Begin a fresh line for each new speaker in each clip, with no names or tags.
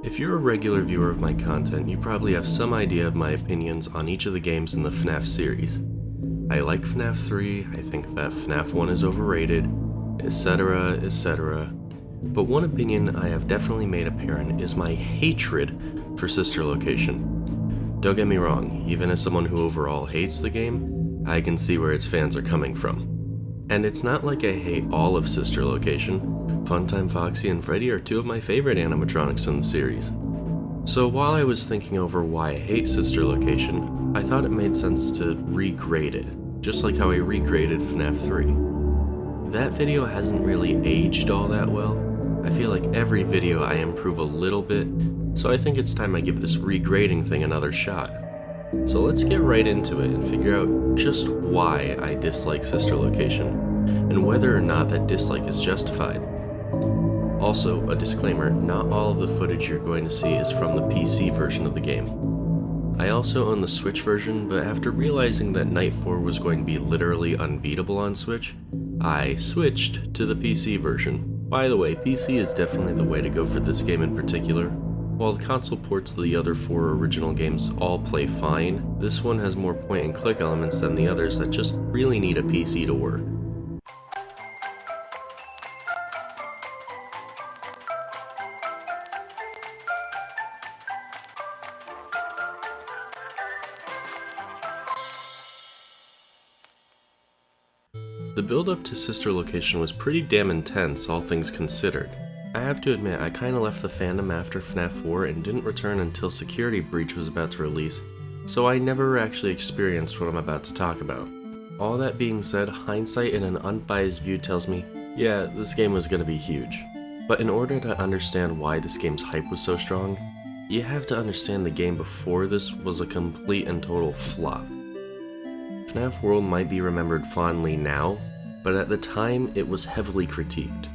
If you're a regular viewer of my content, you probably have some idea of my opinions on each of the games in the FNaF series. I like FNaF 3, I think that FNaF 1 is overrated, etc, etc. But one opinion I have definitely made apparent is my hatred for Sister Location. Don't get me wrong, even as someone who overall hates the game, I can see where its fans are coming from. And it's not like I hate all of Sister Location. Funtime Foxy and Freddy are two of my favorite animatronics in the series. So while I was thinking over why I hate Sister Location, I thought it made sense to regrade it, just like how I regraded FNaF 3. That video hasn't really aged all that well. I feel like every video I improve a little bit, so I think it's time I give this regrading thing another shot. So let's get right into it and figure out just why I dislike Sister Location, and whether or not that dislike is justified. Also, a disclaimer, not all of the footage you're going to see is from the PC version of the game. I also own the Switch version, but after realizing that Night 4 was going to be literally unbeatable on Switch, I switched to the PC version. By the way, PC is definitely the way to go for this game in particular. While the console ports of the other 4 original games all play fine, this one has more point-and-click elements than the others that just really need a PC to work. The build-up to Sister Location was pretty damn intense, all things considered. I have to admit, I kinda left the fandom after FNaF 4 and didn't return until Security Breach was about to release, so I never actually experienced what I'm about to talk about. All that being said, hindsight in an unbiased view tells me, yeah, this game was gonna be huge. But in order to understand why this game's hype was so strong, you have to understand the game before this was a complete and total flop. FNaF World might be remembered fondly now, but at the time it was heavily critiqued.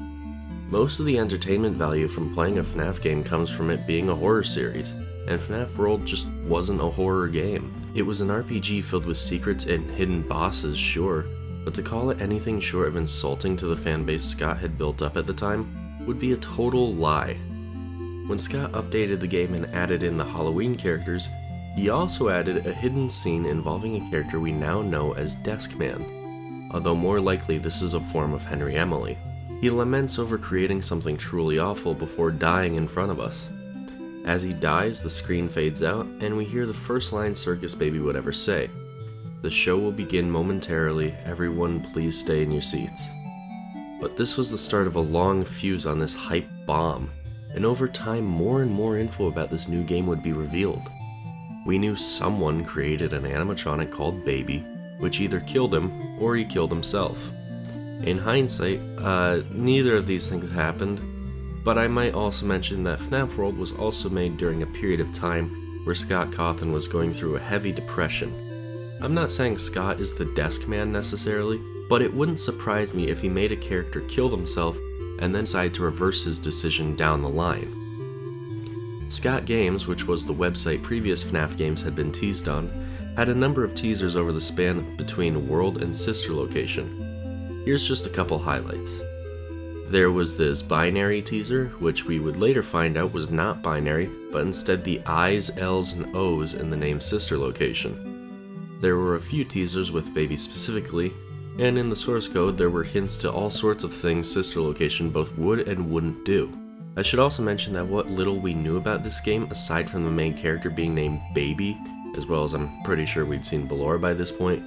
Most of the entertainment value from playing a FNaF game comes from it being a horror series, and FNaF World just wasn't a horror game. It was an RPG filled with secrets and hidden bosses, sure, but to call it anything short of insulting to the fanbase Scott had built up at the time would be a total lie. When Scott updated the game and added in the Halloween characters, he also added a hidden scene involving a character we now know as Deskman, although more likely this is a form of Henry Emily. He laments over creating something truly awful before dying in front of us. As he dies, the screen fades out, and we hear the first line Circus Baby would ever say. The show will begin momentarily, everyone please stay in your seats. But this was the start of a long fuse on this hype bomb, and over time more and more info about this new game would be revealed. We knew someone created an animatronic called Baby, which either killed him or he killed himself. In hindsight, neither of these things happened, but I might also mention that FNaF World was also made during a period of time where Scott Cawthon was going through a heavy depression. I'm not saying Scott is the desk man necessarily, but it wouldn't surprise me if he made a character kill himself and then decided to reverse his decision down the line. Scott Games, which was the website previous FNaF games had been teased on, had a number of teasers over the span between World and Sister Location. Here's just a couple highlights. There was this binary teaser, which we would later find out was not binary, but instead the I's, L's, and O's in the name Sister Location. There were a few teasers with Baby specifically, and in the source code there were hints to all sorts of things Sister Location both would and wouldn't do. I should also mention that what little we knew about this game, aside from the main character being named Baby, as well as I'm pretty sure we'd seen Ballora by this point,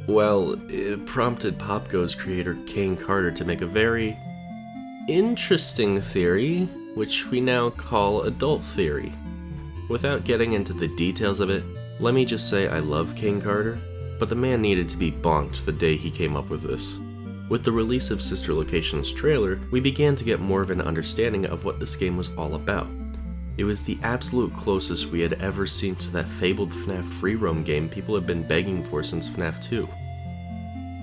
well, it prompted PopGo's creator Kane Carter to make a very interesting theory, which we now call adult theory. Without getting into the details of it, let me just say I love Kane Carter, but the man needed to be bonked the day he came up with this. With the release of Sister Location's trailer, we began to get more of an understanding of what this game was all about. It was the absolute closest we had ever seen to that fabled FNaF free roam game people had been begging for since FNaF 2.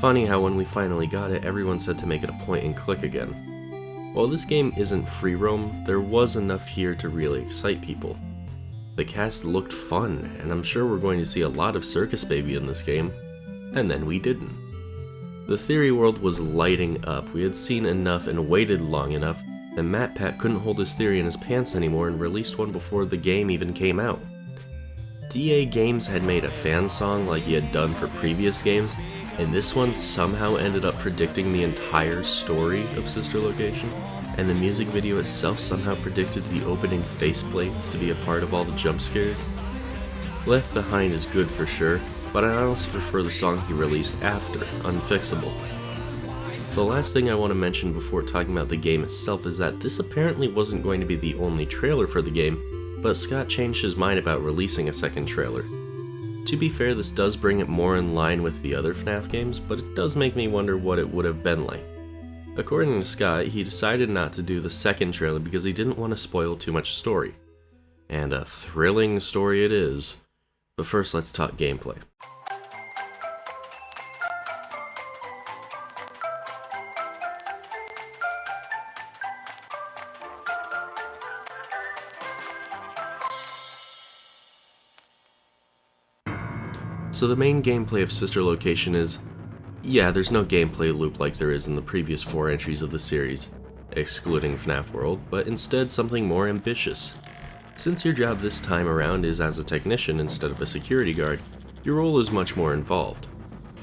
Funny how when we finally got it, everyone said to make it a point and click again. While this game isn't free roam, there was enough here to really excite people. The cast looked fun, and I'm sure we're going to see a lot of Circus Baby in this game, and then we didn't. The theory world was lighting up. We had seen enough and waited long enough, and MatPat couldn't hold his theory in his pants anymore and released one before the game even came out. DA Games had made a fan song like he had done for previous games, and this one somehow ended up predicting the entire story of Sister Location, and the music video itself somehow predicted the opening faceplates to be a part of all the jump scares. Left Behind is good for sure, but I honestly prefer the song he released after, Unfixable. The last thing I want to mention before talking about the game itself is that this apparently wasn't going to be the only trailer for the game, but Scott changed his mind about releasing a second trailer. To be fair, this does bring it more in line with the other FNAF games, but it does make me wonder what it would have been like. According to Scott, he decided not to do the second trailer because he didn't want to spoil too much story. And a thrilling story it is. But first, let's talk gameplay. So the main gameplay of Sister Location is, yeah, there's no gameplay loop like there is in the previous 4 entries of the series, excluding FNAF World, but instead something more ambitious. Since your job this time around is as a technician instead of a security guard, your role is much more involved.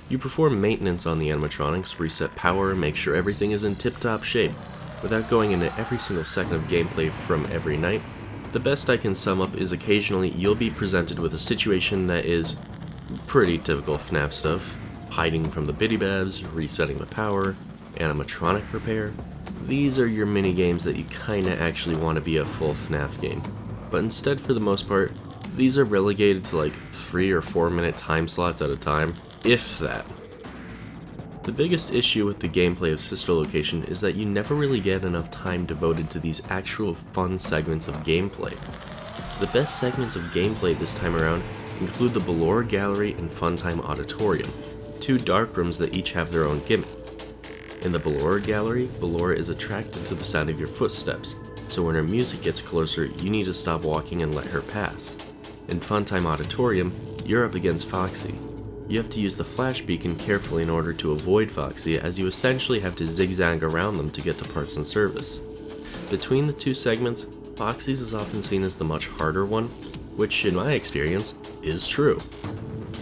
You perform maintenance on the animatronics, reset power, make sure everything is in tip-top shape. Without going into every single second of gameplay from every night, the best I can sum up is occasionally you'll be presented with a situation that is pretty typical FNAF stuff. Hiding from the Biddy Babs, resetting the power, animatronic repair. These are your mini games that you kinda actually want to be a full FNAF game. But instead, for the most part, these are relegated to like 3 or 4 minute time slots at a time, if that. The biggest issue with the gameplay of Sister Location is that you never really get enough time devoted to these actual fun segments of gameplay. The best segments of gameplay this time around include the Ballora Gallery and Funtime Auditorium, 2 dark rooms that each have their own gimmick. In the Ballora Gallery, Ballora is attracted to the sound of your footsteps, so when her music gets closer, you need to stop walking and let her pass. In Funtime Auditorium, you're up against Foxy. You have to use the flash beacon carefully in order to avoid Foxy, as you essentially have to zigzag around them to get to parts and service. Between the 2 segments, Foxy's is often seen as the much harder one, which in my experience is true.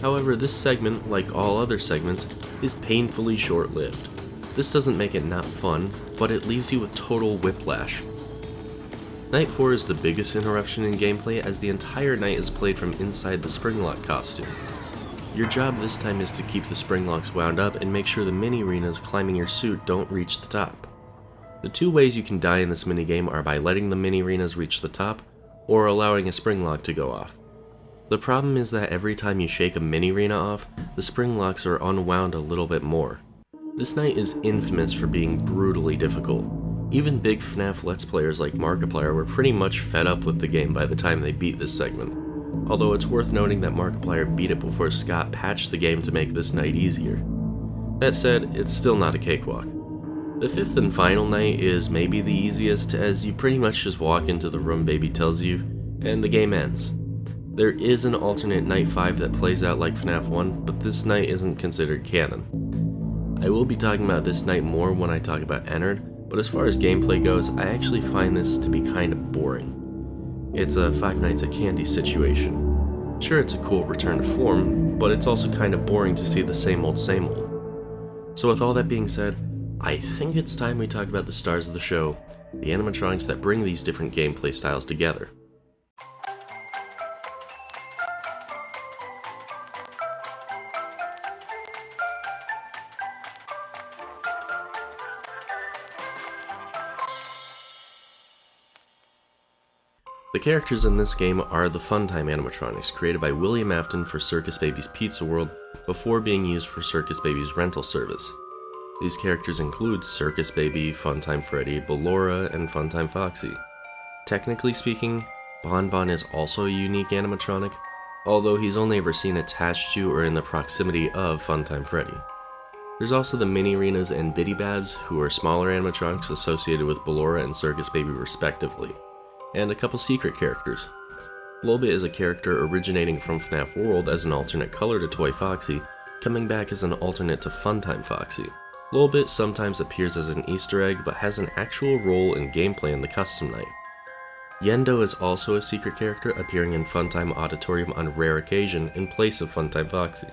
However, this segment, like all other segments, is painfully short-lived. This doesn't make it not fun, but it leaves you with total whiplash. Night 4 is the biggest interruption in gameplay, as the entire night is played from inside the Springlock costume. Your job this time is to keep the Springlocks wound up and make sure the mini-arenas climbing your suit don't reach the top. The 2 ways you can die in this minigame are by letting the mini-arenas reach the top, or allowing a Springlock to go off. The problem is that every time you shake a mini-arena off, the Springlocks are unwound a little bit more. This night is infamous for being brutally difficult. Even big FNAF Let's Players like Markiplier were pretty much fed up with the game by the time they beat this segment. Although it's worth noting that Markiplier beat it before Scott patched the game to make this night easier. That said, it's still not a cakewalk. The 5th and final night is maybe the easiest, as you pretty much just walk into the room Baby tells you, and the game ends. There is an alternate Night 5 that plays out like FNAF 1, but this night isn't considered canon. I will be talking about this night more when I talk about Ennard, but as far as gameplay goes, I actually find this to be kind of boring. It's a Five Nights at Candy situation. Sure, it's a cool return to form, but it's also kind of boring to see the same old same old. So with all that being said, I think it's time we talk about the stars of the show, the animatronics that bring these different gameplay styles together. The characters in this game are the Funtime animatronics created by William Afton for Circus Baby's Pizza World before being used for Circus Baby's rental service. These characters include Circus Baby, Funtime Freddy, Ballora, and Funtime Foxy. Technically speaking, Bon Bon is also a unique animatronic, although he's only ever seen attached to or in the proximity of Funtime Freddy. There's also the Mini-Arenas and Biddy Babs, who are smaller animatronics associated with Ballora and Circus Baby respectively, and a couple secret characters. Lolbit is a character originating from FNAF World as an alternate color to Toy Foxy, coming back as an alternate to Funtime Foxy. Lolbit sometimes appears as an Easter egg, but has an actual role in gameplay in the custom night. Yendo is also a secret character, appearing in Funtime Auditorium on rare occasion in place of Funtime Foxy.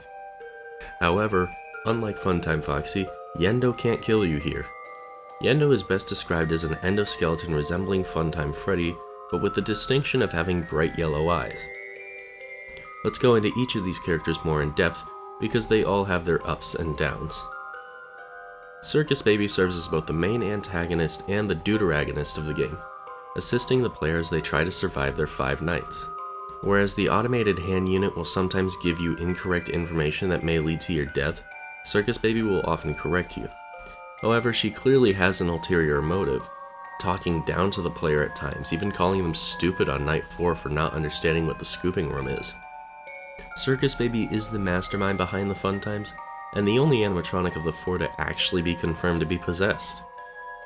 However, unlike Funtime Foxy, Yendo can't kill you here. Yendo is best described as an endoskeleton resembling Funtime Freddy, but with the distinction of having bright yellow eyes. Let's go into each of these characters more in depth, because they all have their ups and downs. Circus Baby serves as both the main antagonist and the deuteragonist of the game, assisting the player as they try to survive their 5 nights. Whereas the automated hand unit will sometimes give you incorrect information that may lead to your death, Circus Baby will often correct you. However, she clearly has an ulterior motive, talking down to the player at times, even calling them stupid on night 4 for not understanding what the scooping room is. Circus Baby is the mastermind behind the fun times, and the only animatronic of the 4 to actually be confirmed to be possessed.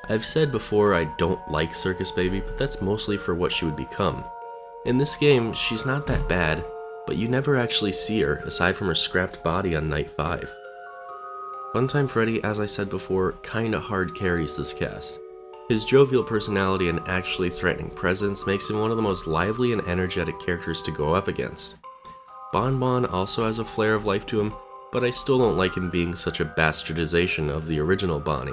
I've said before I don't like Circus Baby, but that's mostly for what she would become. In this game, she's not that bad, but you never actually see her, aside from her scrapped body on night 5. Funtime Freddy, as I said before, kinda hard carries this cast. His jovial personality and actually threatening presence makes him one of the most lively and energetic characters to go up against. Bon Bon also has a flare of life to him, but I still don't like him being such a bastardization of the original Bonnie.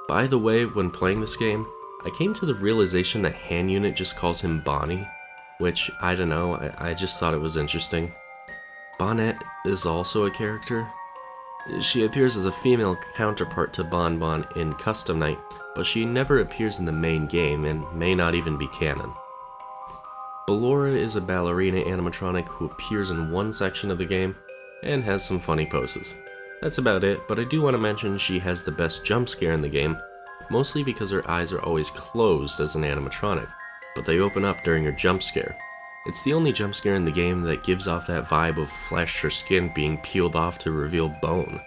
By the way, when playing this game, I came to the realization that Hand Unit just calls him Bonnie, which, I don't know, I just thought it was interesting. Bonette is also a character. She appears as a female counterpart to Bon Bon in Custom Night, but she never appears in the main game and may not even be canon. Ballora is a ballerina animatronic who appears in one section of the game and has some funny poses. That's about it, but I do want to mention she has the best jump scare in the game, mostly because her eyes are always closed as an animatronic, but they open up during her jump scare. It's the only jump scare in the game that gives off that vibe of flesh or skin being peeled off to reveal bone.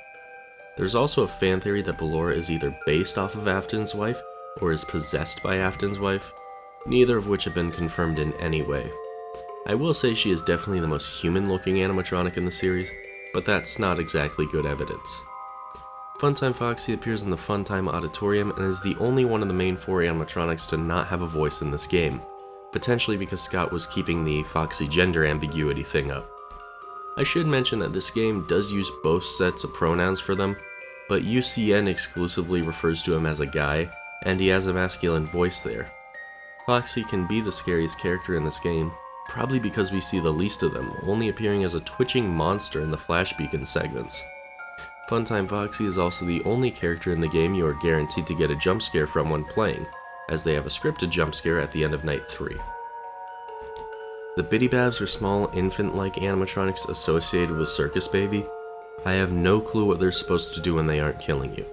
There's also a fan theory that Ballora is either based off of Afton's wife or is possessed by Afton's wife, neither of which have been confirmed in any way. I will say she is definitely the most human-looking animatronic in the series, but that's not exactly good evidence. Funtime Foxy appears in the Funtime Auditorium and is the only one of the main 4 animatronics to not have a voice in this game, potentially because Scott was keeping the Foxy gender ambiguity thing up. I should mention that this game does use both sets of pronouns for them, but UCN exclusively refers to him as a guy, and he has a masculine voice there. Foxy can be the scariest character in this game, probably because we see the least of them, only appearing as a twitching monster in the flash beacon segments. Funtime Foxy is also the only character in the game you are guaranteed to get a jump scare from when playing, as they have a scripted jump scare at the end of night 3. The Bidybabs are small infant-like animatronics associated with Circus Baby. I have no clue what they're supposed to do when they aren't killing you.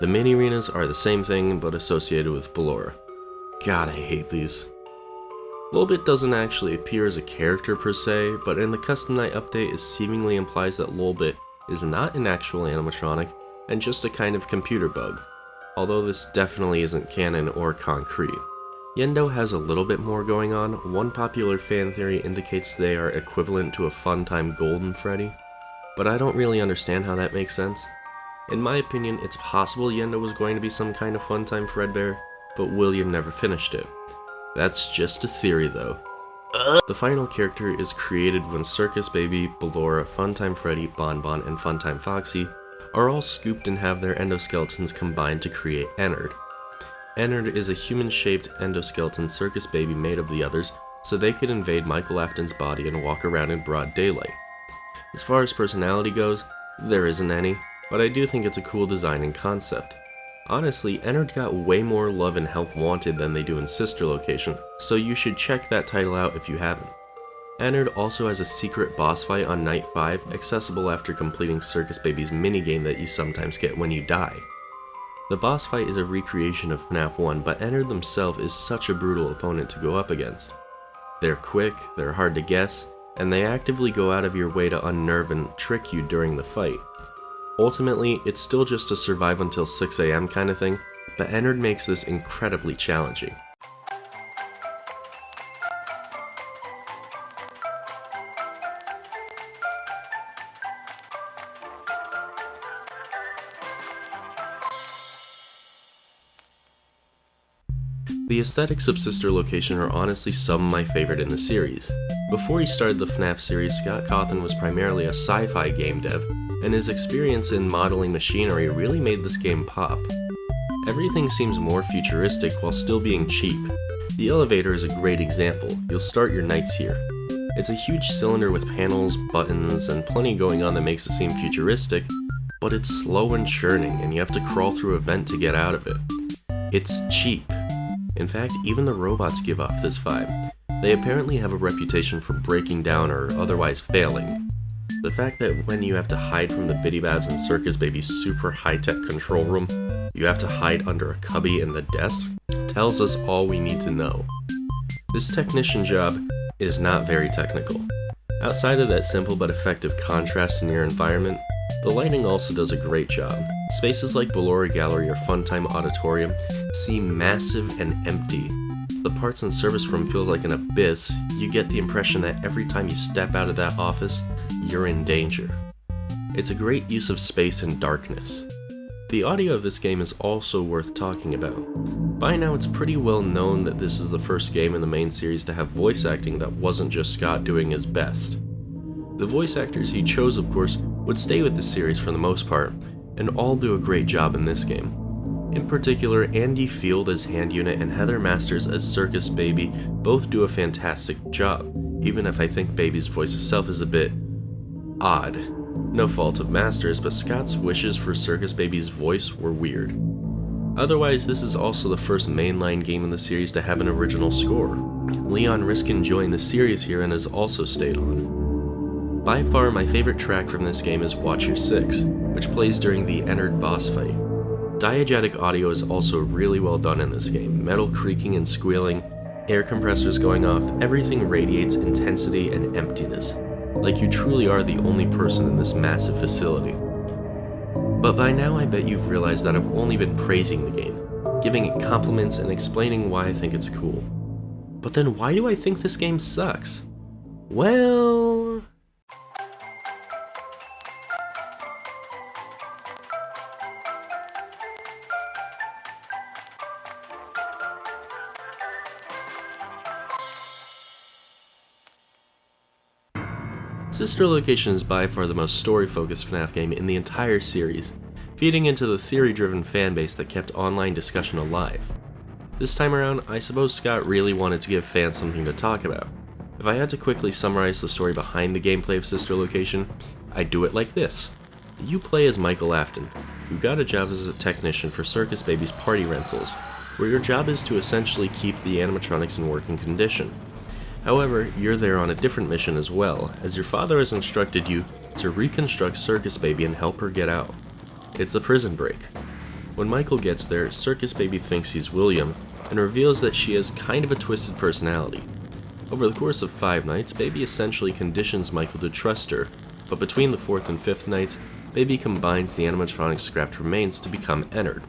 The mini-arenas are the same thing, but associated with Ballora. God, I hate these. Lolbit doesn't actually appear as a character per se, but in the Custom Night update it seemingly implies that Lolbit is not an actual animatronic and just a kind of computer bug, although this definitely isn't canon or concrete. Yendo has a little bit more going on. One popular fan theory indicates they are equivalent to a Funtime Golden Freddy, but I don't really understand how that makes sense. In my opinion, it's possible Yendo was going to be some kind of Funtime Fredbear, but William never finished it. That's just a theory though. The final character is created when Circus Baby, Ballora, Funtime Freddy, Bon Bon, and Funtime Foxy are all scooped and have their endoskeletons combined to create Ennard. Ennard is a human-shaped endoskeleton Circus Baby made of the others, so they could invade Michael Afton's body and walk around in broad daylight. As far as personality goes, there isn't any, but I do think it's a cool design and concept. Honestly, Ennard got way more love and help wanted than they do in Sister Location, so you should check that title out if you haven't. Ennard also has a secret boss fight on Night 5, accessible after completing Circus Baby's minigame that you sometimes get when you die. The boss fight is a recreation of FNaF 1, but Ennard themselves is such a brutal opponent to go up against. They're quick, they're hard to guess, and they actively go out of your way to unnerve and trick you during the fight. Ultimately, it's still just a survive until 6 AM kind of thing, but Ennard makes this incredibly challenging. The aesthetics of Sister Location are honestly some of my favorite in the series. Before he started the FNaF series, Scott Cawthon was primarily a sci-fi game dev, and his experience in modeling machinery really made this game pop. Everything seems more futuristic while still being cheap. The elevator is a great example. You'll start your nights here. It's a huge cylinder with panels, buttons, and plenty going on that makes it seem futuristic, but it's slow and churning, and you have to crawl through a vent to get out of it. It's cheap. In fact, even the robots give off this vibe. They apparently have a reputation for breaking down or otherwise failing. The fact that when you have to hide from the Biddy Babs and Circus Baby's super high-tech control room, you have to hide under a cubby in the desk, tells us all we need to know. This technician job is not very technical. Outside of that simple but effective contrast in your environment, the lighting also does a great job. Spaces like Ballora Gallery or Funtime Auditorium seem massive and empty. The parts and service room feels like an abyss. You get the impression that every time you step out of that office, you're in danger. It's a great use of space and darkness. The audio of this game is also worth talking about. By now it's pretty well known that this is the first game in the main series to have voice acting that wasn't just Scott doing his best. The voice actors he chose, of course, would stay with the series for the most part, and all do a great job in this game. In particular, Andy Field as Hand Unit and Heather Masters as Circus Baby both do a fantastic job, even if I think Baby's voice itself is a bit odd. No fault of Masters, but Scott's wishes for Circus Baby's voice were weird. Otherwise, this is also the first mainline game in the series to have an original score. Leon Riskin joined the series here and has also stayed on. By far, my favorite track from this game is Watch Your Six, which plays during the Ennard boss fight. Diegetic audio is also really well done in this game. Metal creaking and squealing, air compressors going off, everything radiates intensity and emptiness, like you truly are the only person in this massive facility. But by now I bet you've realized that I've only been praising the game, giving it compliments and explaining why I think it's cool. But then why do I think this game sucks? Well... Sister Location is by far the most story-focused FNaF game in the entire series, feeding into the theory-driven fanbase that kept online discussion alive. This time around, I suppose Scott really wanted to give fans something to talk about. If I had to quickly summarize the story behind the gameplay of Sister Location, I'd do it like this. You play as Michael Afton, who got a job as a technician for Circus Baby's party rentals, where your job is to essentially keep the animatronics in working condition. However, you're there on a different mission as well, as your father has instructed you to reconstruct Circus Baby and help her get out. It's a prison break. When Michael gets there, Circus Baby thinks he's William, and reveals that she has kind of a twisted personality. Over the course of 5 nights, Baby essentially conditions Michael to trust her, but between the 4th and 5th nights, Baby combines the animatronic's scrapped remains to become Ennard.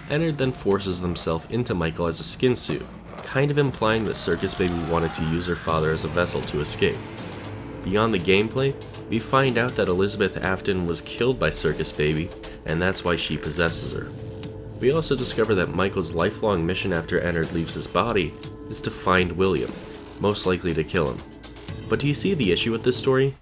Ennard then forces themselves into Michael as a skin suit, kind of implying that Circus Baby wanted to use her father as a vessel to escape. Beyond the gameplay, we find out that Elizabeth Afton was killed by Circus Baby, and that's why she possesses her. We also discover that Michael's lifelong mission after Ennard leaves his body is to find William, most likely to kill him. But do you see the issue with this story?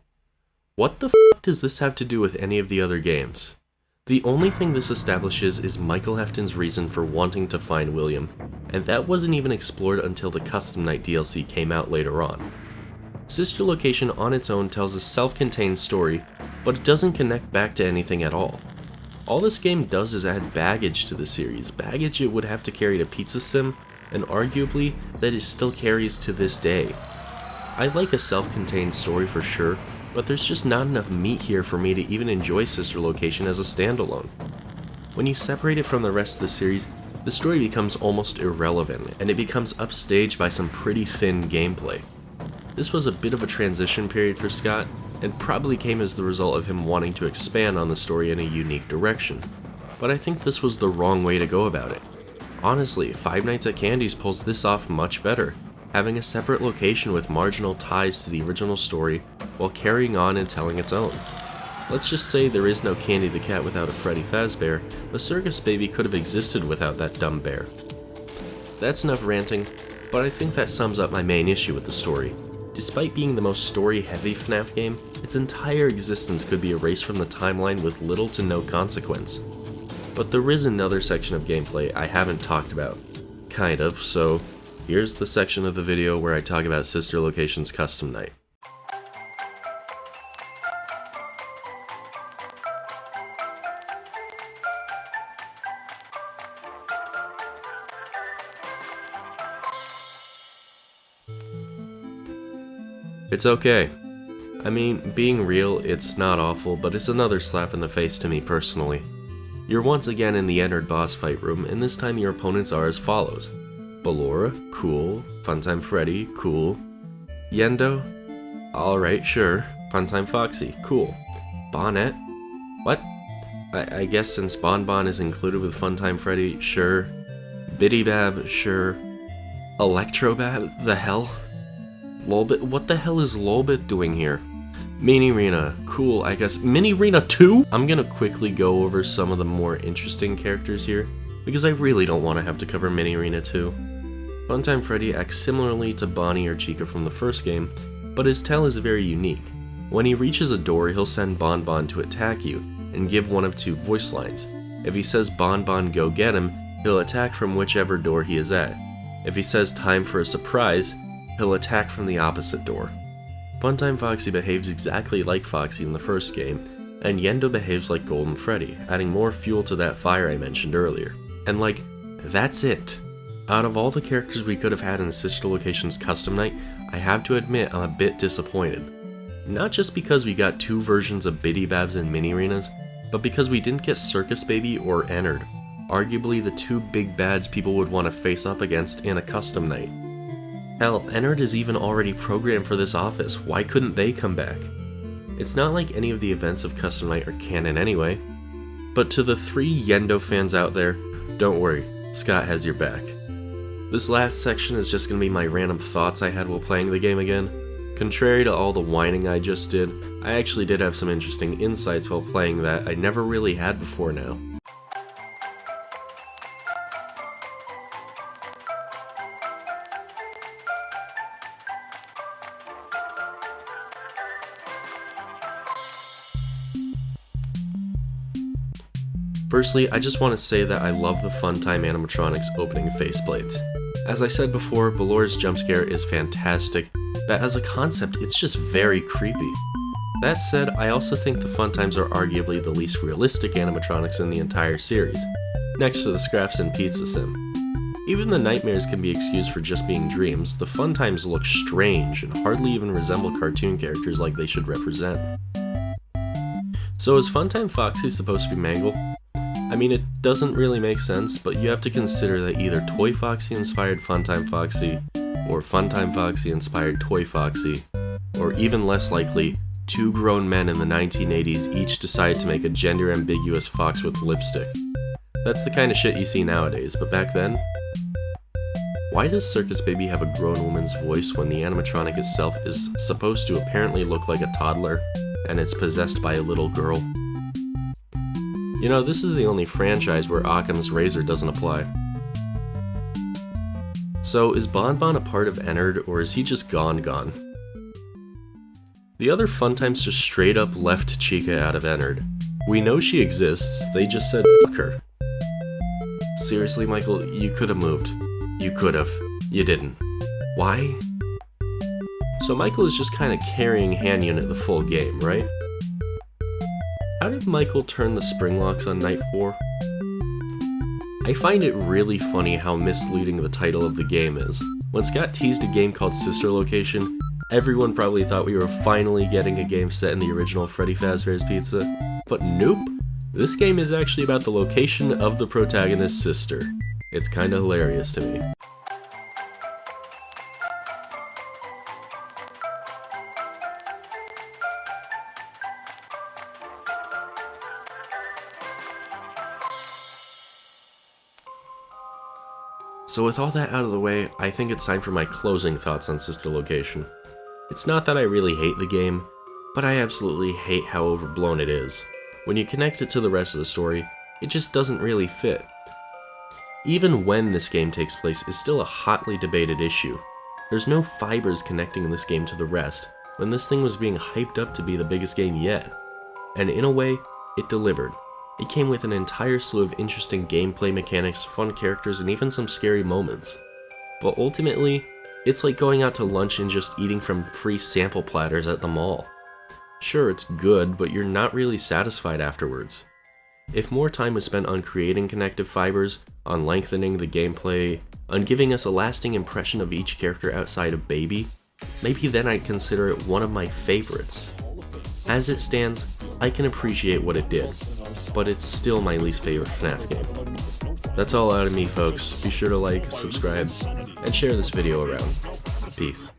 What the f*** does this have to do with any of the other games? The only thing this establishes is Michael Afton's reason for wanting to find William, and that wasn't even explored until the Custom Night DLC came out later on. Sister Location on its own tells a self-contained story, but it doesn't connect back to anything at all. All this game does is add baggage to the series, baggage it would have to carry to Pizza Sim, and arguably that it still carries to this day. I like a self-contained story for sure, but there's just not enough meat here for me to even enjoy Sister Location as a standalone. When you separate it from the rest of the series, the story becomes almost irrelevant, and it becomes upstaged by some pretty thin gameplay. This was a bit of a transition period for Scott, and probably came as the result of him wanting to expand on the story in a unique direction. But I think this was the wrong way to go about it. Honestly, Five Nights at Candy's pulls this off much better, having a separate location with marginal ties to the original story while carrying on and telling its own. Let's just say there is no Candy the Cat without a Freddy Fazbear, but Circus Baby could have existed without that dumb bear. that's enough ranting, but I think that sums up my main issue with the story. Despite being the most story-heavy FNAF game, its entire existence could be erased from the timeline with little to no consequence. But there is another section of gameplay I haven't talked about. Kind of, so here's the section of the video where I talk about Sister Location's custom night. It's okay. I mean, being real, it's not awful, but it's another slap in the face to me personally. You're once again in the Ennard boss fight room, and this time your opponents are as follows. Ballora, cool. Funtime Freddy, cool. Yendo, alright, sure. Funtime Foxy, cool. Bonnet, what? I guess since Bonbon is included with Funtime Freddy, sure. Bidybab, sure. Electrobab, the hell? Lolbit, what the hell is Lolbit doing here? Mini-Rena, cool, I guess. Mini-Rena 2? I'm gonna quickly go over some of the more interesting characters here, because I really don't want to have to cover Mini-Rena 2. Funtime Freddy acts similarly to Bonnie or Chica from the first game, but his tell is very unique. When he reaches a door, he'll send Bonbon to attack you, and give one of two voice lines. If he says Bonbon go get him, he'll attack from whichever door he is at. If he says time for a surprise, he'll attack from the opposite door. Funtime Foxy behaves exactly like Foxy in the first game, and Yendo behaves like Golden Freddy, adding more fuel to that fire I mentioned earlier. And like, that's it. Out of all the characters we could have had in Sister Location's custom night, I have to admit I'm a bit disappointed. Not just because we got two versions of Bidybabs and Mini-Renas, but because we didn't get Circus Baby or Ennard, arguably the two big bads people would want to face up against in a custom night. Hell, Ennard is even already programmed for this office, why couldn't they come back? It's not like any of the events of Custom Night are canon anyway. But to the 3 Yendo fans out there, don't worry, Scott has your back. This last section is just going to be my random thoughts I had while playing the game again. Contrary to all the whining I just did, I actually did have some interesting insights while playing that I never really had before now. Firstly, I just want to say that I love the Funtime animatronics opening faceplates. As I said before, Ballora's jump scare is fantastic, but as a concept, it's just very creepy. That said, I also think the Funtimes are arguably the least realistic animatronics in the entire series, next to the Scraps and Pizza Sim. Even the nightmares can be excused for just being dreams, the Funtimes look strange and hardly even resemble cartoon characters like they should represent. So is Funtime Foxy supposed to be Mangle? I mean, it doesn't really make sense, but you have to consider that either Toy Foxy inspired Funtime Foxy, or Funtime Foxy inspired Toy Foxy, or even less likely, 2 grown men in the 1980s each decided to make a gender-ambiguous fox with lipstick. That's the kind of shit you see nowadays, but back then? Why does Circus Baby have a grown woman's voice when the animatronic itself is supposed to apparently look like a toddler, and it's possessed by a little girl? You know, this is the only franchise where Occam's razor doesn't apply. So, is Bonbon a part of Ennard, or is he just gone? The other Funtimes just straight up left Chica out of Ennard. We know she exists, they just said fuck her. Seriously, Michael, you could have moved. You could have. You didn't. Why? So Michael is just kind of carrying hand unit the full game, right? How did Michael turn the spring locks on night 4? I find it really funny how misleading the title of the game is. When Scott teased a game called Sister Location, everyone probably thought we were finally getting a game set in the original Freddy Fazbear's Pizza. But nope, this game is actually about the location of the protagonist's sister. It's kinda hilarious to me. So with all that out of the way, I think it's time for my closing thoughts on Sister Location. It's not that I really hate the game, but I absolutely hate how overblown it is. When you connect it to the rest of the story, it just doesn't really fit. even when this game takes place, is still a hotly debated issue. There's no fibers connecting this game to the rest, when this thing was being hyped up to be the biggest game yet. And in a way, it delivered. It came with an entire slew of interesting gameplay mechanics, fun characters, and even some scary moments. But ultimately, it's like going out to lunch and just eating from free sample platters at the mall. Sure, it's good, but you're not really satisfied afterwards. If more time was spent on creating connective fibers, on lengthening the gameplay, on giving us a lasting impression of each character outside of Baby, maybe then I'd consider it one of my favorites. As it stands, I can appreciate what it did, but it's still my least favorite FNAF game. That's all out of me, folks. Be sure to like, subscribe, and share this video around. Peace.